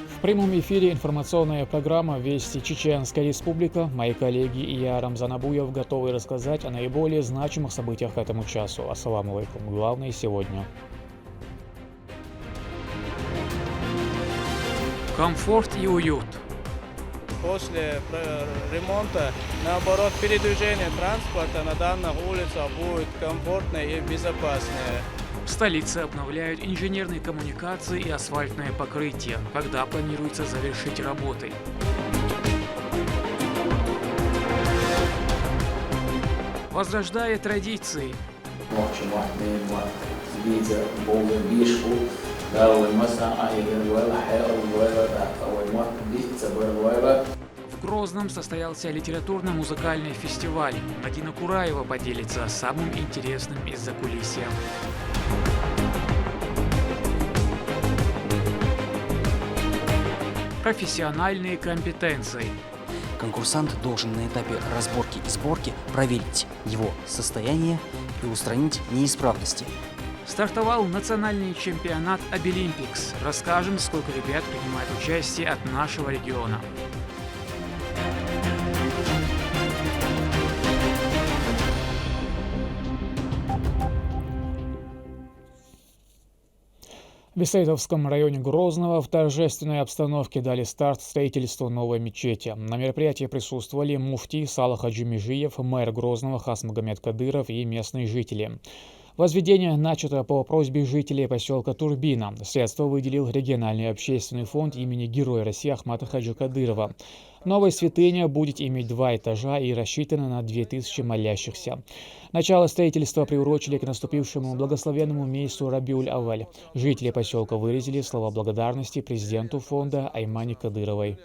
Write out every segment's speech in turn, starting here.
В прямом эфире информационная программа «Вести Чеченская Республика». Мои коллеги и я, Рамзан Абуев, готовы рассказать о наиболее значимых событиях к этому часу. Ассаламу алейкум. Главное сегодня. Комфорт и уют. После ремонта, наоборот, передвижение транспорта на данных улицах будет комфортное и безопасное. В столице обновляют инженерные коммуникации и асфальтное покрытие. Когда планируется завершить работы? Возрождая традиции. В Грозном состоялся литературно-музыкальный фестиваль. Мадина Кураева поделится самым интересным из закулисья. Профессиональные компетенции. Конкурсант должен на этапе разборки и сборки проверить его состояние и устранить неисправности. Стартовал национальный чемпионат Обилимпикс. Расскажем, сколько ребят принимает участие от нашего региона. В Бессейдовском районе Грозного в торжественной обстановке дали старт строительству новой мечети. На мероприятии присутствовали муфти Салах Хаджи Межиев, мэр Грозного Хасмагомед Кадыров и местные жители. Возведение начато по просьбе жителей поселка Турбина. Средства выделил региональный общественный фонд имени Героя России Ахмата Хаджи Кадырова. Новая святыня будет иметь 2 этажа и рассчитана на 2000 молящихся. Начало строительства приурочили к наступившему благословенному месяцу Рабиуль-Авваль. Жители поселка выразили слова благодарности президенту фонда Аймане Кадыровой.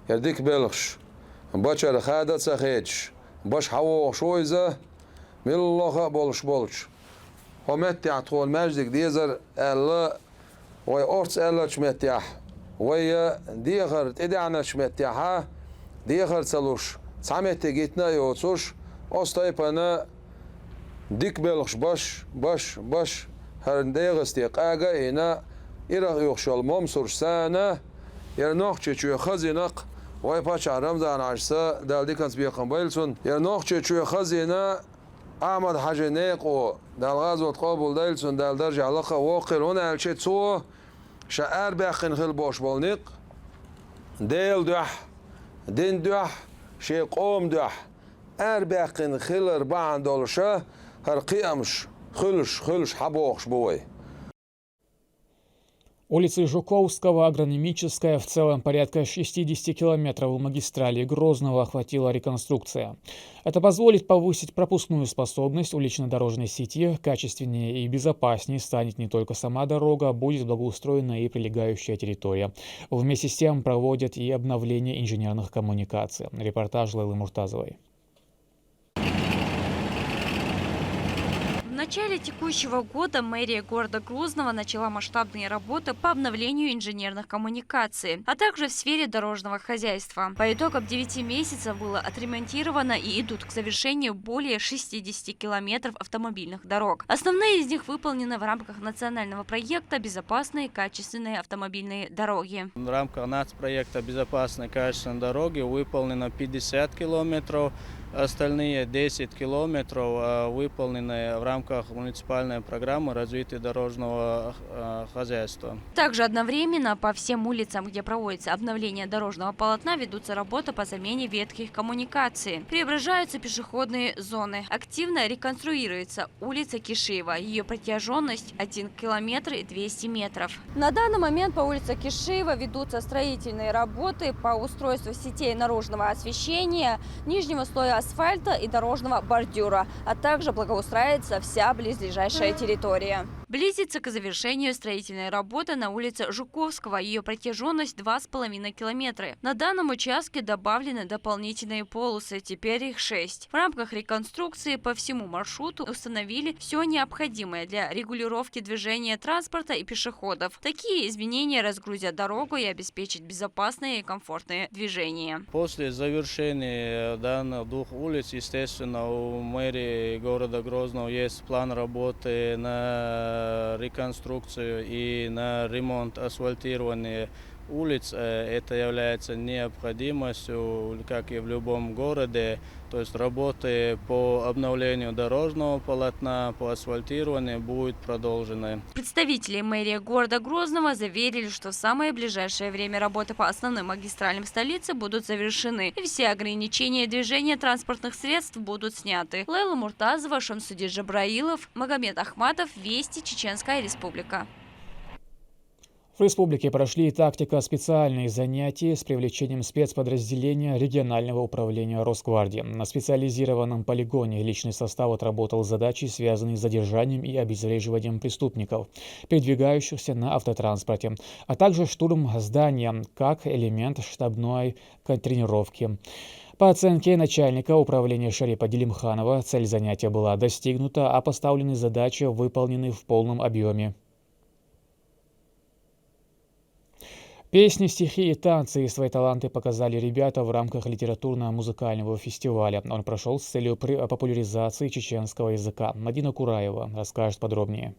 يرديك بلغش بشر خادت سخيتش باش حوق شويزة من الله بولش ومتع طول مجدك ديزر ألا ويأرتس ألا شمتيح ويا ديغر تدعنا شمتيحها ديغر تسلوش سامت جيتنا يوتسوش أستيبنا ديك بلغش باش هرنديغستي قاقا هنا إرغ يخشل ممسور سانة يرنوخ تشوي خزينق وای پاچه رمضان عشسه دل کنس بیاکم بیلسون نوخچه چوی خزینه احمد حج نیقو دل غزوت قابل دیلسون دل درجه علاقه واقعون الچه تو شعر بخن خل باش بالنق دیل دوح دین دوح شی قوم دوح بخن خلر بعد دلشه هر قیامش خلش حباخش بوی. Улицы Жуковского, Агрономическая, в целом порядка 60 километров магистрали Грозного охватила реконструкция. Это позволит повысить пропускную способность улично-дорожной сети, качественнее и безопаснее станет не только сама дорога, будет благоустроена и прилегающая территория. Вместе с тем проводят и обновление инженерных коммуникаций. Репортаж Лейлы Муртазовой. В начале текущего года мэрия города Грозного начала масштабные работы по обновлению инженерных коммуникаций, а также в сфере дорожного хозяйства. По итогам 9 месяцев было отремонтировано и идут к завершению более 60 километров автомобильных дорог. Основные из них выполнены в рамках национального проекта «Безопасные качественные автомобильные дороги». В рамках нацпроекта «Безопасные качественные дороги» выполнено 50 километров. Остальные 10 километров выполнены в рамках муниципальной программы развития дорожного хозяйства. Также одновременно по всем улицам, где проводится обновление дорожного полотна, ведутся работы по замене ветхих коммуникаций. Преображаются пешеходные зоны. Активно реконструируется улица Кишиева. Ее протяженность 1 километр и 200 метров. На данный момент по улице Кишиева ведутся строительные работы по устройству сетей наружного освещения, нижнего слоя асфальта и дорожного бордюра, а также благоустраивается вся близлежащая территория. Близится к завершению строительной работы на улице Жуковского. Ее протяженность 2,5 километра. На данном участке добавлены дополнительные полосы, теперь их 6. В рамках реконструкции по всему маршруту установили все необходимое для регулировки движения транспорта и пешеходов. Такие изменения разгрузят дорогу и обеспечат безопасное и комфортное движение. После завершения данных двух улиц, естественно, у мэрии города Грозного есть план работы на реконструкцию и на ремонт асфальтирования улиц. Это является необходимостью, как и в любом городе. То есть работы по обновлению дорожного полотна, по асфальтированию будут продолжены. Представители мэрии города Грозного заверили, что в самое ближайшее время работы по основным магистралям столицы будут завершены, и все ограничения движения транспортных средств будут сняты. Лейла Муртазова, Шамсудин Джабраилов, Магомед Ахматов, Вести, Чеченская Республика. В республике прошли тактико-специальные занятия с привлечением спецподразделения регионального управления Росгвардии. На специализированном полигоне личный состав отработал задачи, связанные с задержанием и обезвреживанием преступников, передвигающихся на автотранспорте, а также штурм здания как элемент штабной тренировки. По оценке начальника управления Шарипа Делимханова, цель занятия была достигнута, а поставленные задачи выполнены в полном объеме. Песни, стихи и танцы свои таланты показали ребята в рамках литературно-музыкального фестиваля. Он прошел с целью популяризации чеченского языка. Мадина Кураева расскажет подробнее.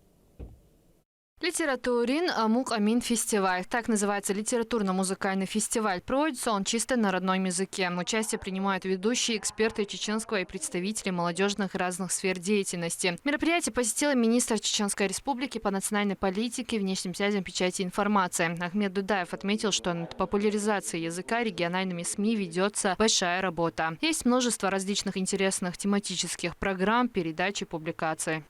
Литературин Амук Амин фестиваль. Так называется литературно-музыкальный фестиваль. Проводится он чисто на родном языке. Участие принимают ведущие, эксперты чеченского и представители молодежных разных сфер деятельности. Мероприятие посетила министр Чеченской Республики по национальной политике, внешним связям, печати и информации. Ахмед Дудаев отметил, что над популяризацией языка региональными СМИ ведется большая работа. Есть множество различных интересных тематических программ, передач и публикаций.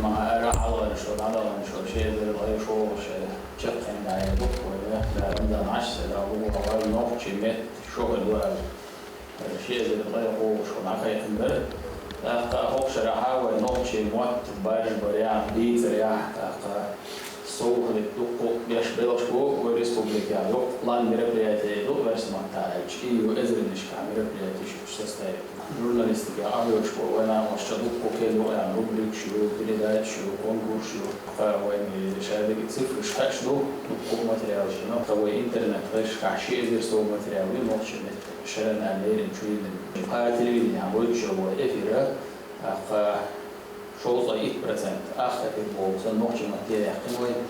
Журналистика, авиашкола, маршрутку, келуя, рубрикшу, передачу, конкурсу, войны, решали цифры, шкашлу, материал, но того интернет, шкаши, версов материал, и молчали, шарана, лерин, чуидин. А телевидение, больше эфира, шел за их процент, это был, за ночи материал,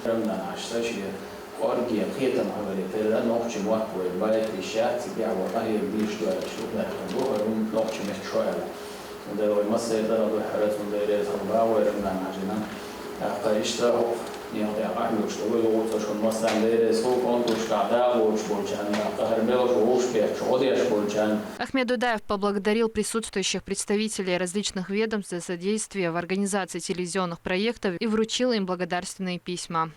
рамна наш, сочи. Оргия, хитом говорит, это ночью мокрый, байт вещать, я вот я ближе что я что ночью мешаю. Да и масса это надо харать, да и это бауэр на нажина. Конечно, я говорю, что вы лучше, что масса да и сколько он тут когда лучше больчан, харбел лучше, что одешь больчан. Ахмед Дудаев поблагодарил присутствующих представителей различных ведомств за содействие в организации телевизионных проектов и вручил им благодарственные письма.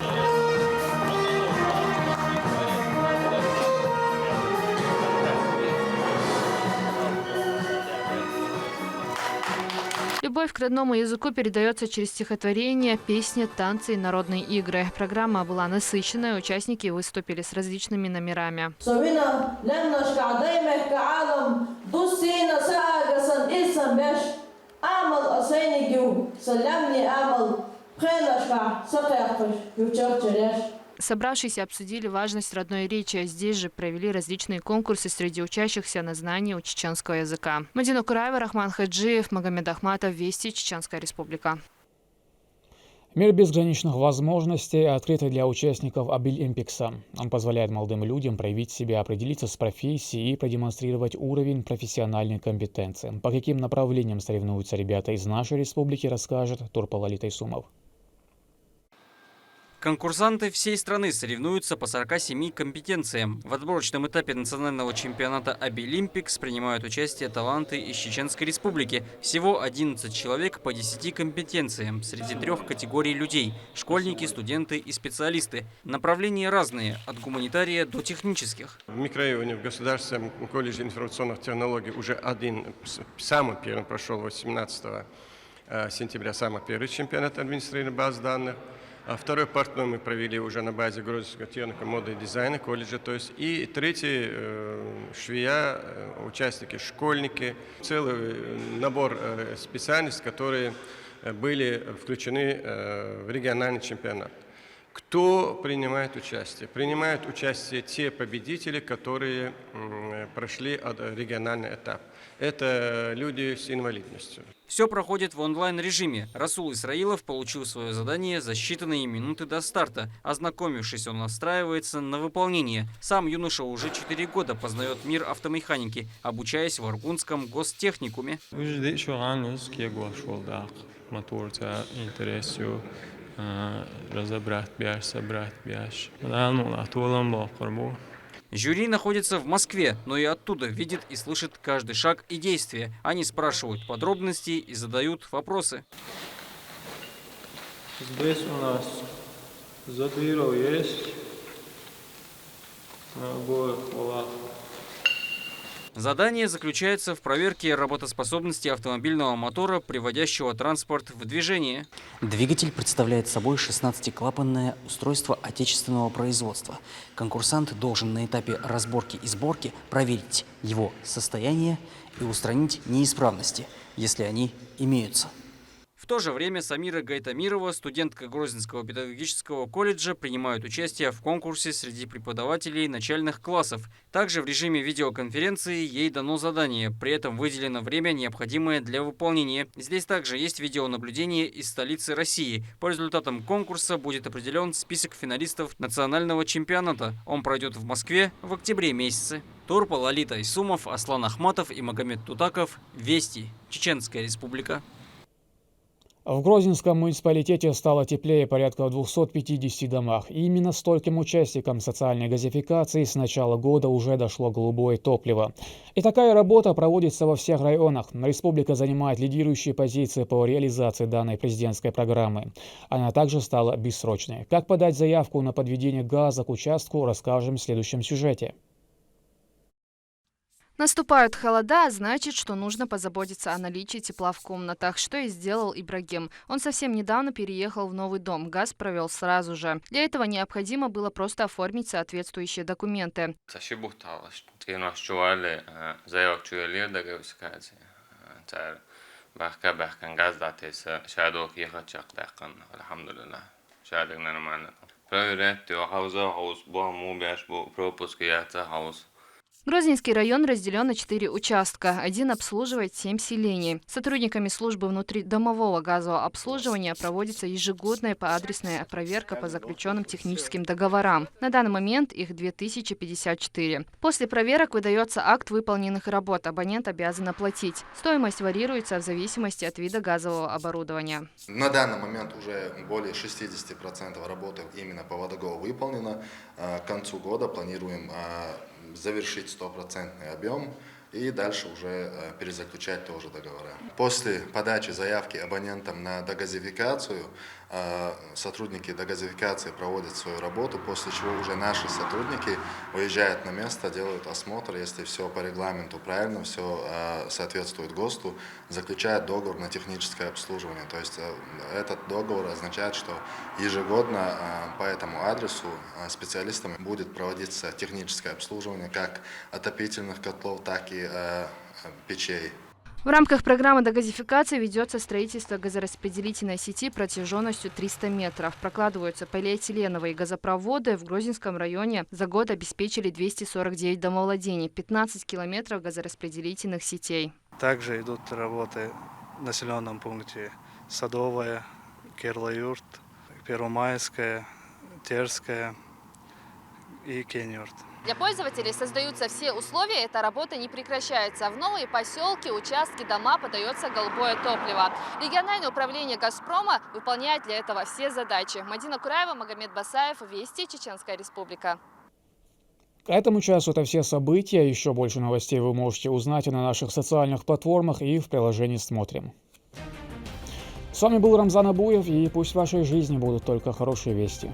Любовь к родному языку передается через стихотворения, песни, танцы и народные игры. Программа была насыщенной, участники выступили с различными номерами. Собравшиеся обсудили важность родной речи, а здесь же провели различные конкурсы среди учащихся на знание чеченского языка. Мадина Кураева, Рахман Хаджиев, Магомед Ахматов, Вести, Чеченская Республика. Мир безграничных возможностей открыт для участников Обилимпикса. Он позволяет молодым людям проявить себя, определиться с профессией и продемонстрировать уровень профессиональной компетенции. По каким направлениям соревнуются ребята из нашей республики, расскажет Турпалали Тайсумов. Конкурсанты всей страны соревнуются по 47 компетенциям. В отборочном этапе национального чемпионата Обилимпикс принимают участие таланты из Чеченской Республики. Всего 11 человек по 10 компетенциям среди 3 категорий людей – школьники, студенты и специалисты. Направления разные – от гуманитария до технических. В микрорайоне в Государственном колледже информационных технологий уже один, самый первый прошел 18 сентября, самый первый чемпионат администрирования баз данных. А второй партнер мы провели уже на базе Грозненского техника моды и дизайна колледжа. То есть, и третий швея, участники, школьники, целый набор специальностей, которые были включены в региональный чемпионат. Кто принимает участие? Принимают участие те победители, которые прошли региональный этап. Это люди с инвалидностью. Все проходит в онлайн-режиме. Расул Исраилов получил свое задание за считанные минуты до старта. Ознакомившись, он настраивается на выполнение. Сам юноша уже 4 года познает мир автомеханики, обучаясь в Аргунском гостехникуме. Разобрать бяж, собрать бяж. Жюри находится в Москве, но и оттуда видит и слышит каждый шаг и действие. Они спрашивают подробности и задают вопросы. Здесь у нас задвиров есть на обоих полах. Задание заключается в проверке работоспособности автомобильного мотора, приводящего транспорт в движение. Двигатель представляет собой 16-клапанное устройство отечественного производства. Конкурсант должен на этапе разборки и сборки проверить его состояние и устранить неисправности, если они имеются. В то же время Самира Гайтамирова, студентка Грозненского педагогического колледжа, принимает участие в конкурсе среди преподавателей начальных классов. Также в режиме видеоконференции ей дано задание, при этом выделено время, необходимое для выполнения. Здесь также есть видеонаблюдение из столицы России. По результатам конкурса будет определен список финалистов национального чемпионата. Он пройдет в Москве в октябре месяце. Турпа, Лолита Исумов, Аслан Ахматов и Магомед Тутаков. Вести. Чеченская республика. В Грозненском муниципалитете стало теплее порядка в 250 домах. И именно стольким участникам социальной газификации с начала года уже дошло голубое топливо. И такая работа проводится во всех районах. Республика занимает лидирующие позиции по реализации данной президентской программы. Она также стала бессрочной. Как подать заявку на подведение газа к участку, расскажем в следующем сюжете. Наступают холода, а значит, что нужно позаботиться о наличии тепла в комнатах, что и сделал Ибрагим. Он совсем недавно переехал в новый дом, газ провел сразу же. Для этого необходимо было просто оформить соответствующие документы. Грозненский район разделен на 4 участка. Один обслуживает 7 селений. Сотрудниками службы внутридомового газового обслуживания проводится ежегодная поадресная проверка по заключенным техническим договорам. На данный момент их 2054. После проверок выдается акт выполненных работ. Абонент обязан оплатить. Стоимость варьируется в зависимости от вида газового оборудования. На данный момент уже более 60% работы именно по водогову выполнено. К концу года планируем завершить 100% объем и дальше уже перезаключать тоже договора. После подачи заявки абонентам на дегазификацию сотрудники дегазификации проводят свою работу, после чего уже наши сотрудники выезжают на место, делают осмотр, если все по регламенту правильно, все соответствует ГОСТу, заключают договор на техническое обслуживание. То есть этот договор означает, что ежегодно по этому адресу специалистами будет проводиться техническое обслуживание как отопительных котлов, так и печей. В рамках программы дегазификации ведется строительство газораспределительной сети протяженностью 300 метров. Прокладываются полиэтиленовые газопроводы. В Грозненском районе за год обеспечили 249 домовладений, 15 километров газораспределительных сетей. Также идут работы в населенном пункте Садовая, Керлаюрт, Первомайская, Терская и Кенюрт. Для пользователей создаются все условия, эта работа не прекращается. В новые поселки, участки, дома подается голубое топливо. Региональное управление «Газпрома» выполняет для этого все задачи. Мадина Кураева, Магомед Басаев, Вести, Чеченская республика. К этому часу это все события. Еще больше новостей вы можете узнать и на наших социальных платформах, и в приложении «Смотрим». С вами был Рамзан Абуев, и пусть в вашей жизни будут только хорошие вести.